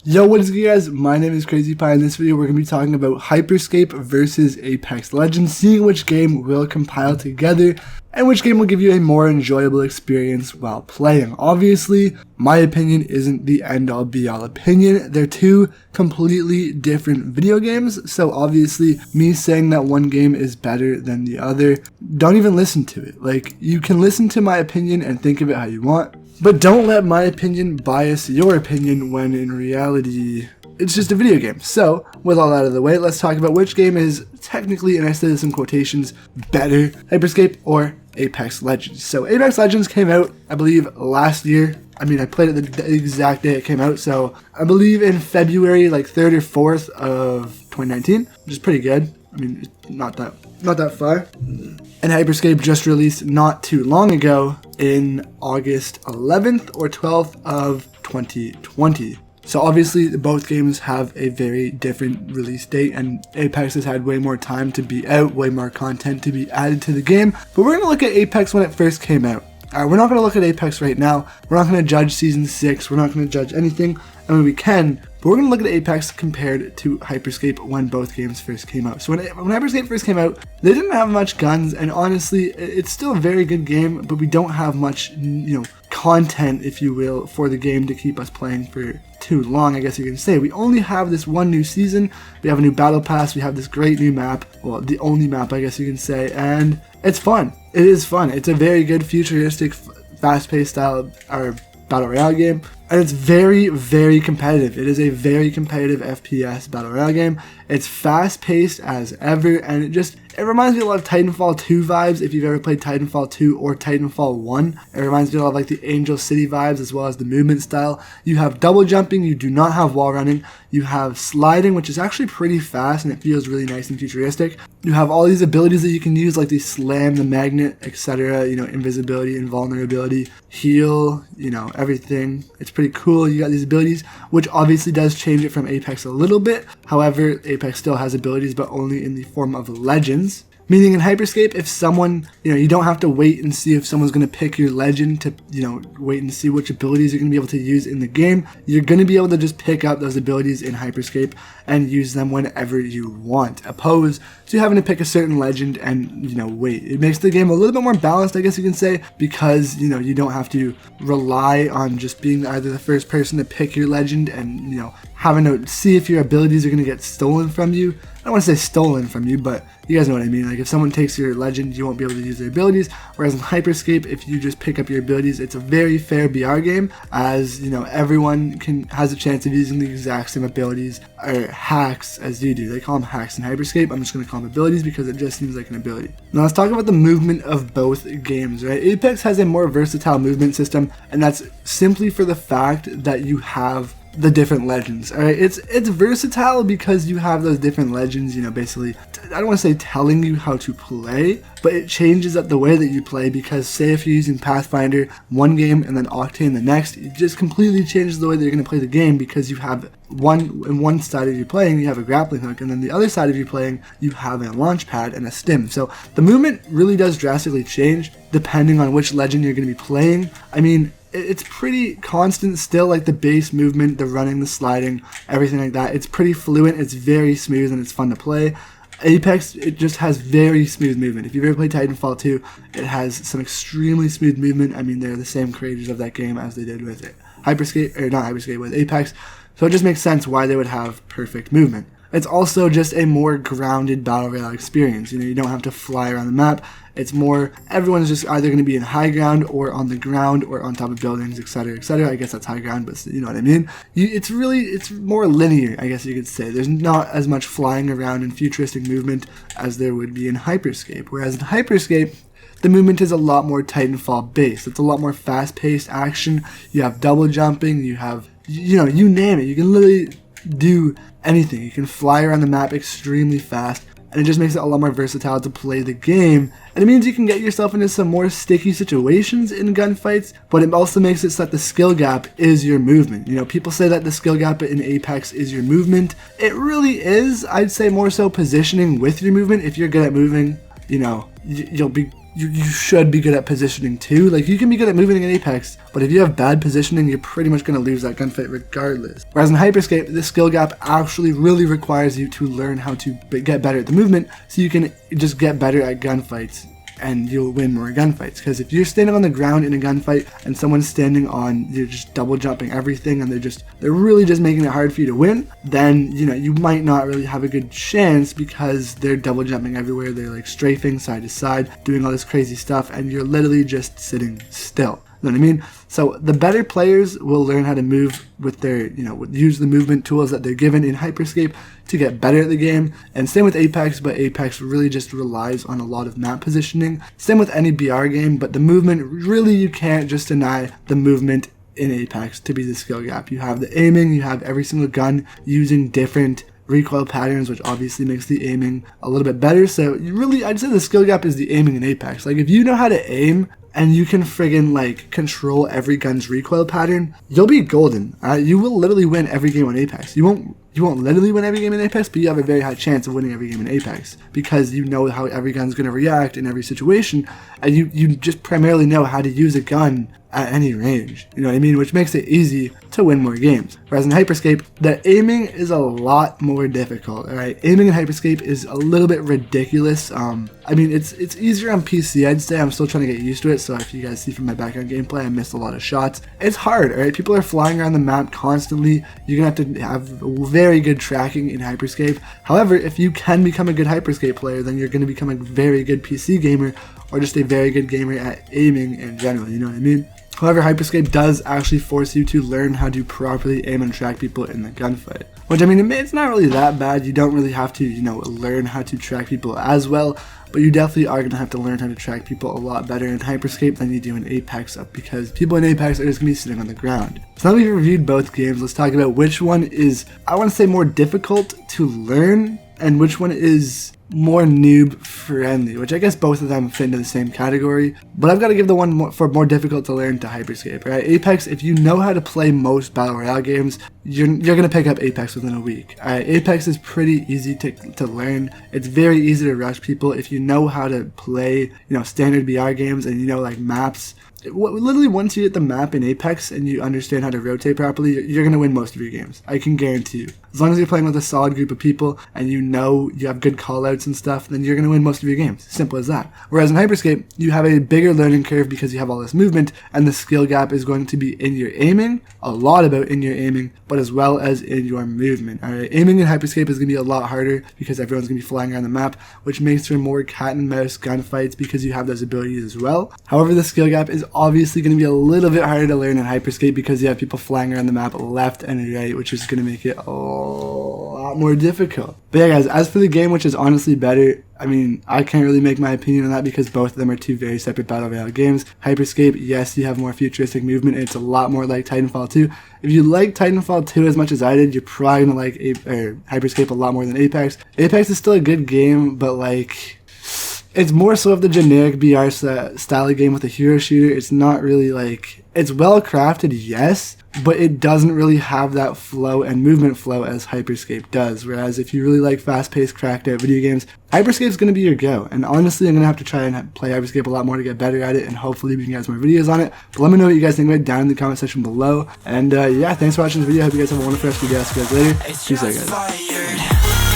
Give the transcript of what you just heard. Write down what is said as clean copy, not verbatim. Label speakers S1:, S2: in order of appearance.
S1: Yo, what is good guys? My name is Crazy Pie. In this video we're going to be talking about Hyperscape versus Apex Legends, seeing which game will compile together and which game will give you a more enjoyable experience while playing. Obviously, my opinion isn't the end-all be-all opinion. They're two completely different video games, so obviously me saying that one game is better than the other, don't even listen to it. Like, you can listen to my opinion and think of it how you want, but don't let my opinion bias your opinion when in reality, it's just a video game. So, with all that out of the way, let's talk about which game is technically, and I say this in quotations, better, Hyperscape or Apex Legends. So, Apex Legends came out, I believe, last year. I mean, I played it the exact day it came out, so I believe in February, like 3rd or 4th of 2019, which is pretty good. I mean, not that far. And Hyperscape just released not too long ago in August 11th or 12th of 2020. So obviously both games have a very different release date, and Apex has had way more time to be out, way more content to be added to the game. But we're going to look at Apex when it first came out. We're not going to look at Apex right now. We're not going to judge Season 6. We're not going to judge anything. I mean, we can, but we're going to look at Apex compared to Hyperscape when both games first came out. So when Hyperscape first came out, they didn't have much guns, and honestly, it's still a very good game, but we don't have much, content, if you will, for the game to keep us playing for too long, I guess you can say. We only have this one new season, we have a new battle pass, we have this great new map, well, the only map, I guess you can say, and it's fun. It is fun. It's a very good, futuristic, fast-paced style, battle royale game, and it's very, very competitive. It is a very competitive FPS battle royale game. It's fast-paced as ever, and it reminds me a lot of Titanfall 2 vibes, if you've ever played Titanfall 2 or Titanfall 1. It reminds me a lot of like the Angel City vibes, as well as the movement style. You have double jumping, you do not have wall running, you have sliding, which is actually pretty fast, and it feels really nice and futuristic. You have all these abilities that you can use, like the slam, the magnet, etc., invisibility, invulnerability, heal, everything. It's pretty cool. You got these abilities, which obviously does change it from Apex a little bit. However, Apex still has abilities, but only in the form of legends. Meaning in Hyperscape, if someone, you don't have to wait and see if someone's going to pick your legend to, wait and see which abilities you're going to be able to use in the game. You're going to be able to just pick up those abilities in Hyperscape and use them whenever you want, opposed to having to pick a certain legend and, wait. It makes the game a little bit more balanced, I guess you can say, because, you don't have to rely on just being either the first person to pick your legend and, having to see if your abilities are going to get stolen from you. I don't want to say stolen from you, but you guys know what I mean. Like, if someone takes your legend, you won't be able to use their abilities. Whereas in Hyperscape, if you just pick up your abilities, it's a very fair BR game, as everyone has a chance of using the exact same abilities or hacks as you do. They call them hacks in Hyperscape. I'm just going to call them abilities because it just seems like an ability. Now let's talk about the movement of both games, right? Apex has a more versatile movement system, and that's simply for the fact that you have the different legends. All right, it's versatile because you have those different legends, basically, I don't want to say telling you how to play, but it changes up the way that you play, because say if you're using Pathfinder one game and then Octane the next, it just completely changes the way that you're going to play the game, because you have one side of you playing, you have a grappling hook, and then the other side of you playing, you have a launch pad and a stim. So the movement really does drastically change depending on which legend you're going to be playing. I mean, it's pretty constant still, like the base movement, the running, the sliding, everything like that. It's pretty fluent, it's very smooth, and it's fun to play. Apex, it just has very smooth movement. If you've ever played Titanfall 2, it has some extremely smooth movement. I mean, they're the same creators of that game as they did with with Apex. So it just makes sense why they would have perfect movement. It's also just a more grounded battle royale experience. You don't have to fly around the map. It's more, everyone's just either going to be in high ground or on the ground or on top of buildings, etc., etc. I guess that's high ground, but you know what I mean. It's more linear, I guess you could say. There's not as much flying around and futuristic movement as there would be in Hyperscape. Whereas in Hyperscape, the movement is a lot more Titanfall based. It's a lot more fast-paced action. You have double jumping. You have, you name it. You can literally do anything. You can fly around the map extremely fast, and it just makes it a lot more versatile to play the game. And it means you can get yourself into some more sticky situations in gunfights, but it also makes it so that the skill gap is your movement. People say that the skill gap in Apex is your movement. It really is. I'd say more so positioning with your movement. If you're good at moving, you'll be you should be good at positioning too. Like, you can be good at moving in Apex, but if you have bad positioning, you're pretty much going to lose that gunfight regardless. Whereas in Hyperscape, the skill gap actually really requires you to learn how to get better at the movement, so you can just get better at gunfights and you'll win more gunfights. Because if you're standing on the ground in a gunfight and someone's standing on, you're just double jumping everything and they're really just making it hard for you to win, then you might not really have a good chance because they're double jumping everywhere. They're like strafing side to side, doing all this crazy stuff, and you're literally just sitting still. You know what I mean? So the better players will learn how to move with their, use the movement tools that they're given in Hyperscape to get better at the game. And same with Apex, but Apex really just relies on a lot of map positioning. Same with any BR game, but the movement, really you can't just deny the movement in Apex to be the skill gap. You have the aiming, you have every single gun using different recoil patterns, which obviously makes the aiming a little bit better. So I'd say the skill gap is the aiming in Apex. Like, if you know how to aim and you can friggin' like control every gun's recoil pattern, you'll be golden. You will literally win every game on Apex. You won't literally win every game in Apex, but you have a very high chance of winning every game in Apex because you know how every gun's going to react in every situation, and you just primarily know how to use a gun at any range, you know what I mean, which makes it easy to win more games. Whereas in Hyperscape, the aiming is a lot more difficult. Alright, aiming in Hyperscape is a little bit ridiculous. I mean, it's easier on PC, I'd say. I'm still trying to get used to it, so if you guys see from my background gameplay, I missed a lot of shots. It's hard, alright? People are flying around the map constantly. You're gonna have to have very good tracking in Hyperscape. However, if you can become a good Hyperscape player, then you're gonna become a very good PC gamer, or just a very good gamer at aiming in general, you know what I mean? However, Hyperscape does actually force you to learn how to properly aim and track people in the gunfight. Which, I mean, it's not really that bad. You don't really have to, learn how to track people as well, but you definitely are going to have to learn how to track people a lot better in Hyperscape than you do in Apex, because people in Apex are just going to be sitting on the ground. So now we've reviewed both games, let's talk about which one is, I want to say, more difficult to learn, and which one is more noob friendly, which I guess both of them fit into the same category, but I've got to give the one more difficult to learn to Hyperscape, right? Apex, if you know how to play most battle royale games, you're gonna pick up Apex within a week. Alright, Apex is pretty easy to learn. It's very easy to rush people if you know how to play, standard BR games and like maps. Literally, once you hit the map in Apex and you understand how to rotate properly, you're going to win most of your games. I can guarantee you. As long as you're playing with a solid group of people and you have good callouts and stuff, then you're going to win most of your games. Simple as that. Whereas in Hyperscape, you have a bigger learning curve because you have all this movement, and the skill gap is going to be in your aiming, a lot about in your aiming, but as well as in your movement. Alright, aiming in Hyperscape is going to be a lot harder because everyone's going to be flying around the map, which makes for more cat and mouse gunfights because you have those abilities as well. However, the skill gap is obviously going to be a little bit harder to learn in Hyperscape because you have people flying around the map left and right, which is going to make it a lot more difficult. But yeah, guys, as for the game, which is honestly better, I mean, I can't really make my opinion on that because both of them are two very separate battle royale games. Hyperscape, yes, you have more futuristic movement, and it's a lot more like Titanfall 2. If you like Titanfall 2 as much as I did, you're probably going to like Hyperscape a lot more than Apex. Apex is still a good game, but like, it's more so of the generic BR style game with a hero shooter. It's not really like, it's well crafted, yes, but it doesn't really have that flow and movement flow as Hyperscape does. Whereas if you really like fast-paced, cracked out video games, Hyperscape's going to be your go. And honestly, I'm going to have to try and play Hyperscape a lot more to get better at it, and hopefully we can get some more videos on it. But let me know what you guys think about it down in the comment section below. And yeah, thanks for watching this video. I hope you guys have a wonderful rest of your day. I'll see you guys later. Peace out, guys.